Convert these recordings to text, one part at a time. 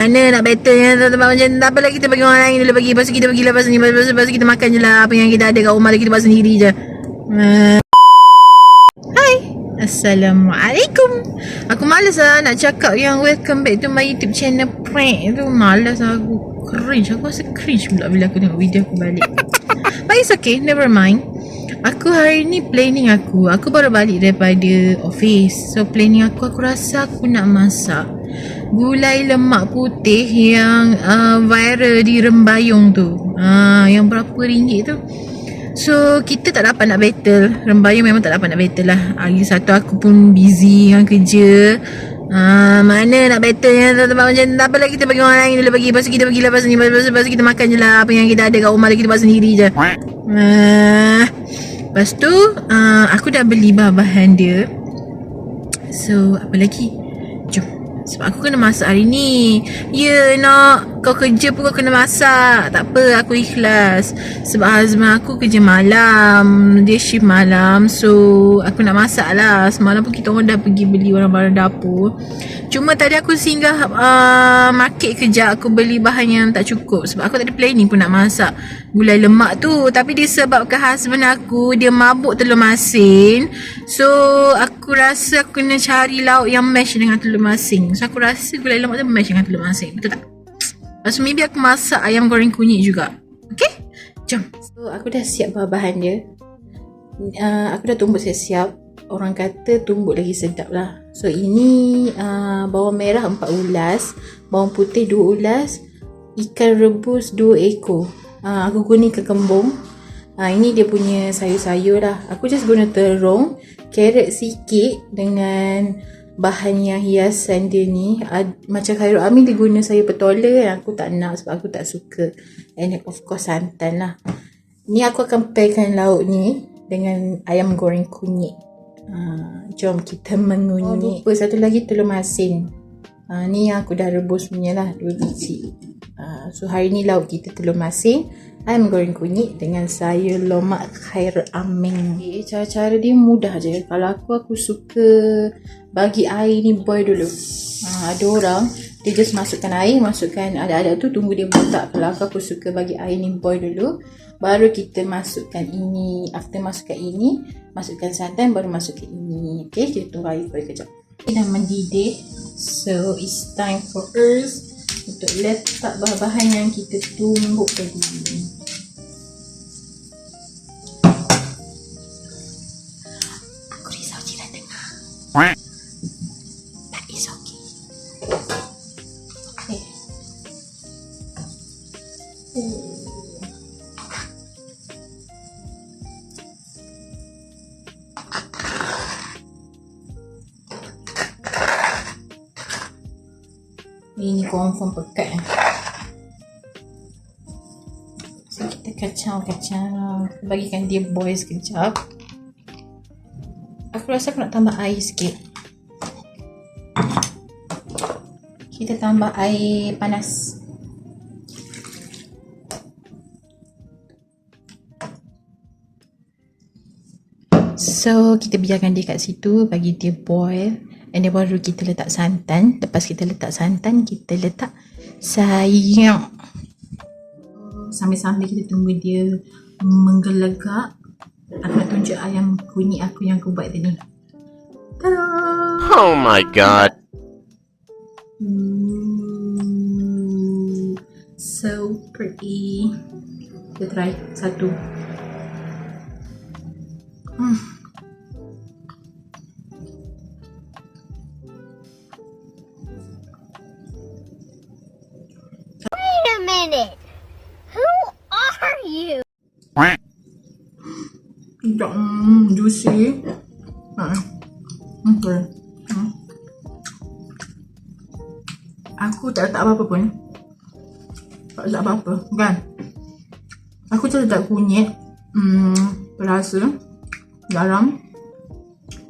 Mana nak betulnya tempat macam tak apalah, kita bagi orang lain dulu bagi. Lepas tu kita pergi lepas ni. Lepas tu kita makan je lah apa yang kita ada kat rumah, kita buat sendiri je. Hai, Assalamualaikum. Aku malas lah nak cakap yang welcome back to my YouTube channel prank tu. Malas aku. Cringe. Aku rasa cringe pula bila aku tengok video aku balik. But it's okay, never mind. Aku hari ni planning aku baru balik daripada office. So planning aku rasa aku nak masak gulai lemak putih yang viral di Rembayung tu. Yang berapa ringgit tu. So kita tak dapat nak battle. Rembayung memang tak dapat nak battle lah. Lagi satu aku pun busy dengan kerja. Mana nak battle yang tempat macam tak apalah, kita bagi orang lain dulu bagi. Lepas tu kita pergi lepas ni. Lepas tu kita makan je lah apa yang kita ada kat rumah, kita buat sendiri je. Lepas tu aku dah beli bahan dia. So apa lagi? Jom. Sebab aku kena masak hari ni. Ya nak, kau kerja pun kau kena masak. Tak apa, aku ikhlas. Sebab husband aku kerja malam. Dia shift malam. So aku nak masak lah. Semalam pun kita orang dah pergi beli barang-barang dapur. Cuma tadi aku singgah market kejap. Aku beli bahan yang tak cukup. Sebab aku tak ada planning pun nak masak gulai lemak tu. Tapi disebabkan husband aku, dia mabuk telur masin. So aku rasa aku kena cari lauk yang match dengan telur masin. So aku rasa gulai lemak tu match dengan telur masin. Betul tak? Lepas tu maybe aku masak ayam goreng kunyit juga. Okay? Jom. So aku dah siap bahan-bahan dia. Aku dah tumbuk siap-siap. Orang kata tumbuk lagi sedap lah. So ini bawang merah 4 ulas, bawang putih 2 ulas, ikan rebus 2 ekor. Aku guna ikan kembung. Ini dia punya sayur-sayur lah. Aku just guna terung, carrot sikit dengan bahan yang hiasan dia ni. Macam Khairul Amin dia guna sayur petola yang aku tak nak sebab aku tak suka. And of course santan lah. Ni aku akan pairkan lauk ni dengan ayam goreng kunyit. Jom kita mengunyit. Lupa satu lagi telur masin. Ni yang aku dah rebus punya lah, 2 biji. So hari ni lauk kita telur masin, ayam goreng kunyit dengan sayur lomak Khairul Amin. Cara-cara dia mudah je. Kalau aku suka bagi air ni boil dulu. Ada orang dia just masukkan air, masukkan ada-ada tu, tunggu dia butak. Kalau aku suka bagi air ni boil dulu, baru kita masukkan ini. After masukkan ini, masukkan santan, baru masukkan ini. Okay, kita tunggu air boil kejap. Ini dah mendidih. So it's time for us untuk letak bahan-bahan yang kita tumbuk tadi. Aku risau jiran dengar. But it's okay. Okay. Ini confirm pekat. So kita kacau. Bagikan dia boil sekejap. Aku rasa aku nak tambah air sikit. Kita tambah air panas. So kita biarkan dia kat situ, bagi dia boil. And then baru kita letak santan. Lepas kita letak santan, kita letak sayur. Sambil-sambil kita tunggu dia menggelegak, aku nak tunjuk ayam kunyit aku yang aku buat tadi. Ta-da! Oh my god. So pretty. Kita try satu. Minute. Who are you? Tidak, juicy. Okay. Aku tak letak apa-apa pun. Tak letak apa-apa, kan? Aku just letak kunyit, perasa, garam,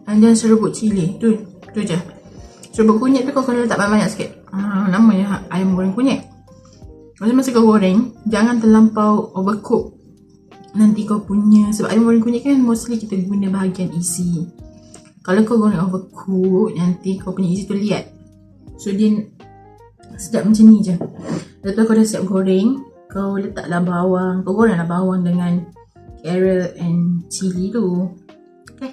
and then serbuk cili. Tu je. Serbuk kunyit tu kau kena letak banyak-banyak sikit. Namanya ayam goreng kunyit. Masa kau goreng, jangan terlampau overcook. Nanti kau punya, sebab ayam goreng kunyit kan mostly kita guna bahagian isi. Kalau kau goreng overcook, nanti kau punya isi tu liat. So dia Sedap macam ni je. Lepas tu kau dah siap goreng, kau letaklah bawang. Kau gorenglah bawang dengan carrot and chili tu. Okay,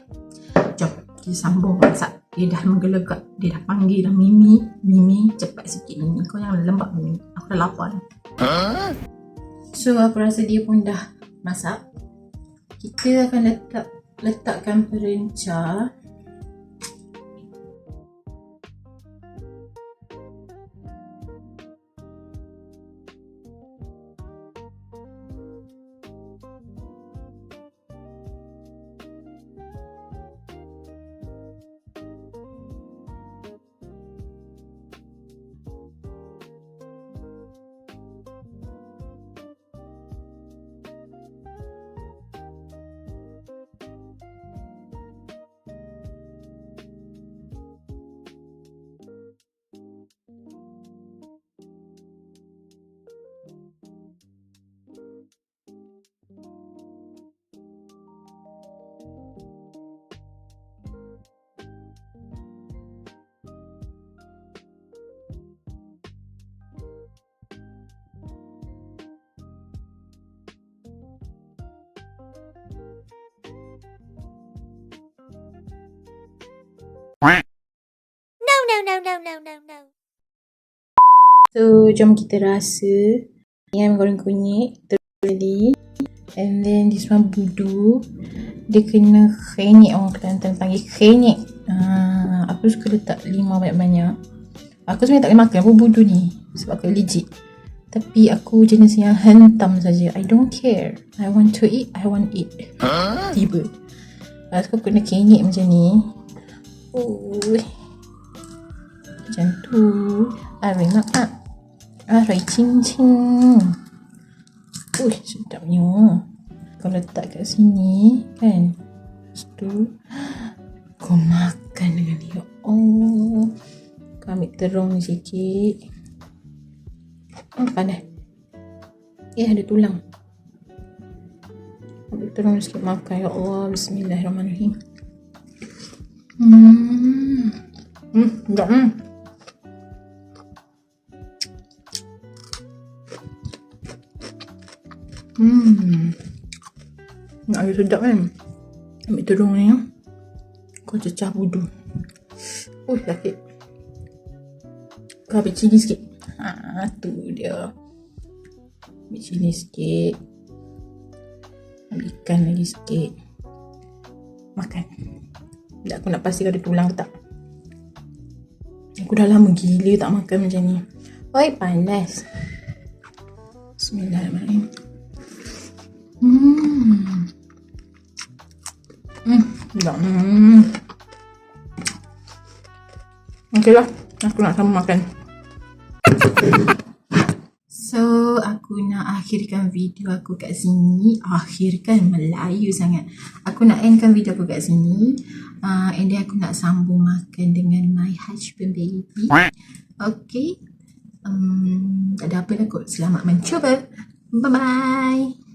jom kita sambung masak. Dia dah menggelegak, dia dah panggil dah Mimi. Mimi, cepat sikit Mimi, kau jangan lembab Mimi, aku dah lapar. So aku rasa dia pun dah masak. Kita akan letakkan perenca. No. So jom kita rasa. Ayam goreng kunyit terlebih, and then this one budu. Dia kena krenyek, orang Kelantan panggil krenyek. Aku suka letak limau banyak-banyak. Aku sebenarnya tak boleh makan pun budu ni sebab aku allergic. Tapi aku jenis yang hentam saja. I don't care. I want to eat, I want eat. Tiba. Lepas tu kena krenyek macam ni. Macam tu. Arai makan. Arai cincin. Sedapnya. Kau letak kat sini kan. Lepas tu kau makan dengan dia. Kau ambil terung sikit. Panas. Ada tulang. Ambil terung sikit makan. Ya Allah. Bismillahirrahmanirrahim. Sedap. Nak agak sedap kan. Ambil terung ni, kau cecah budu. Sakit. Kau ambil cili sikit. Tu dia. Ambil cili sikit. Ambil ikan lagi sikit. Makan. Sekejap aku nak pastikan ada tulang ke tak. Aku dah lama gila tak makan macam ni. Oi, panas. Bismillahirrahmanirrahim. Okey lah, aku nak sama makan. So, aku nak akhirkan video aku kat sini. Akhirkan, Melayu sangat. Aku nak endkan video aku kat sini. And then aku nak sambung makan dengan my husband baby. Okay. Tak ada apa lah kot. Selamat mencuba. Bye-bye.